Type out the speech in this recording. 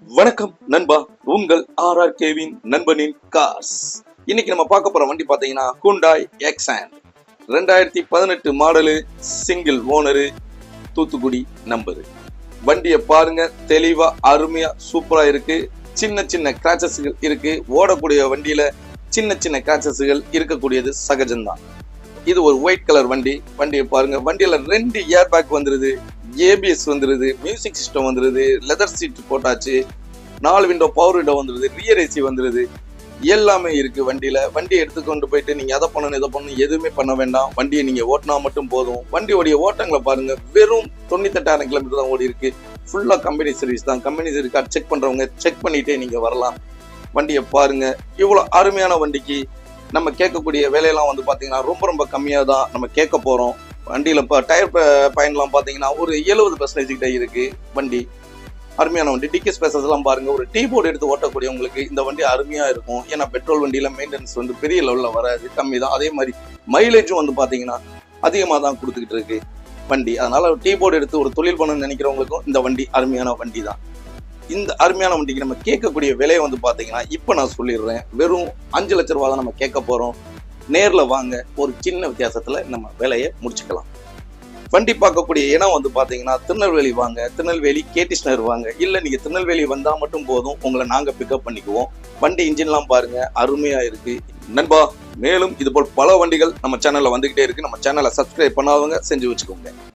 வணக்கம் நண்பா, உங்கள் RRKவின் நண்பனின் கார்ஸ். இன்னைக்கு நம்ம பார்க்க போற வண்டி பாத்தீங்கன்னா Hyundai Xcent 2018 model, single owner, Thoothukudi number. வண்டியை பாருங்க, தெளிவா அருமையா சூப்பரா இருக்கு. சின்ன சின்ன கிராச்சஸ்கள் இருக்கு. ஓடக்கூடிய வண்டியில சின்ன சின்ன கிராச்சஸ்கள் இருக்கக்கூடியது சகஜம்தான். இது ஒரு ஒயிட் கலர் வண்டி. வண்டியை பாருங்க, வண்டியில 2 ஏர் பேக் வந்துருது, ஏபிஎஸ் வந்துருது, மியூசிக் சிஸ்டம் வந்துருது, லெதர் சீட் போட்டாச்சு, 4 விண்டோ பவர் விண்டோ வந்துருது, ரியர் ஏசி வந்துருது, எல்லாமே இருக்கு வண்டியில. வண்டியை எடுத்துக்கொண்டு போயிட்டு நீங்க அதை பண்ணணும் இதை பண்ணணும் எதுவுமே பண்ண வேண்டாம். வண்டியை நீங்க ஓட்டினா மட்டும் போதும். வண்டியோடைய ஓட்டங்களை பாருங்க, வெறும் 98,000 கிலோமீட்டர் தான் ஓடி இருக்கு. ஃபுல்லா கம்பெனி சர்வீஸ் தான். கம்பெனி சர்வீஸ் செக் பண்றவங்க செக் பண்ணிட்டே நீங்க வரலாம். வண்டியை பாருங்க, இவ்வளவு அருமையான வண்டிக்கு நம்ம கேட்கக்கூடிய விலையெல்லாம் வந்து பாத்தீங்கன்னா ரொம்ப ரொம்ப கம்மியா தான் நம்ம கேட்க போறோம். வண்டியில டயர் பயன்லாம் பாத்தீங்கன்னா ஒரு 70% கிட்ட இருக்கு. வண்டி அருமையான வண்டி. டிக்கி ஸ்பேசஸ் எல்லாம் பாருங்க, ஒரு டீ போர்டு எடுத்து ஓட்டக்கூடியவங்களுக்கு இந்த வண்டி அருமையா இருக்கும். ஏன்னா பெட்ரோல் வண்டியில மெயின்டெனன்ஸ் வந்து பெரிய லெவல்ல வராது, கம்மி தான். அதே மாதிரி மைலேஜும் வந்து பாத்தீங்கன்னா அதிகமா தான் கொடுத்துக்கிட்டு இருக்கு வண்டி. அதனால டீ போர்டு எடுத்து ஒரு தொழில் பண்ணணும்னு நினைக்கிறவங்களுக்கும் இந்த வண்டி அருமையான வண்டி தான். இந்த அருமையான வண்டிக்கு நம்ம கேட்கக்கூடிய விலையை வந்து பாத்தீங்கன்னா இப்ப நான் சொல்லிடுறேன், வெறும் 5 லட்ச ரூபா தான் நம்ம கேட்க போறோம். நேர்ல வாங்க, ஒரு சின்ன வித்தியாசத்துல நம்ம விலையை முடிச்சுக்கலாம். வண்டி பார்க்கக்கூடிய இடம் வந்து பாத்தீங்கன்னா திருநெல்வேலி வாங்க, திருநெல்வேலி கேடிஸ் நகர் வாங்க. இல்ல நீங்க திருநெல்வேலி வந்தா மட்டும் போதும், உங்களை நாங்க பிக்கப் பண்ணிக்குவோம். வண்டி இன்ஜின்லாம் பாருங்க, அருமையா இருக்கு நண்பா. மேலும் இது போல் பல வண்டிகள் நம்ம சேனல்ல வந்துகிட்டே இருக்கு. நம்ம சேனலை சப்ஸ்கிரைப் பண்ணாதவங்க செஞ்சு வச்சுக்கோங்க.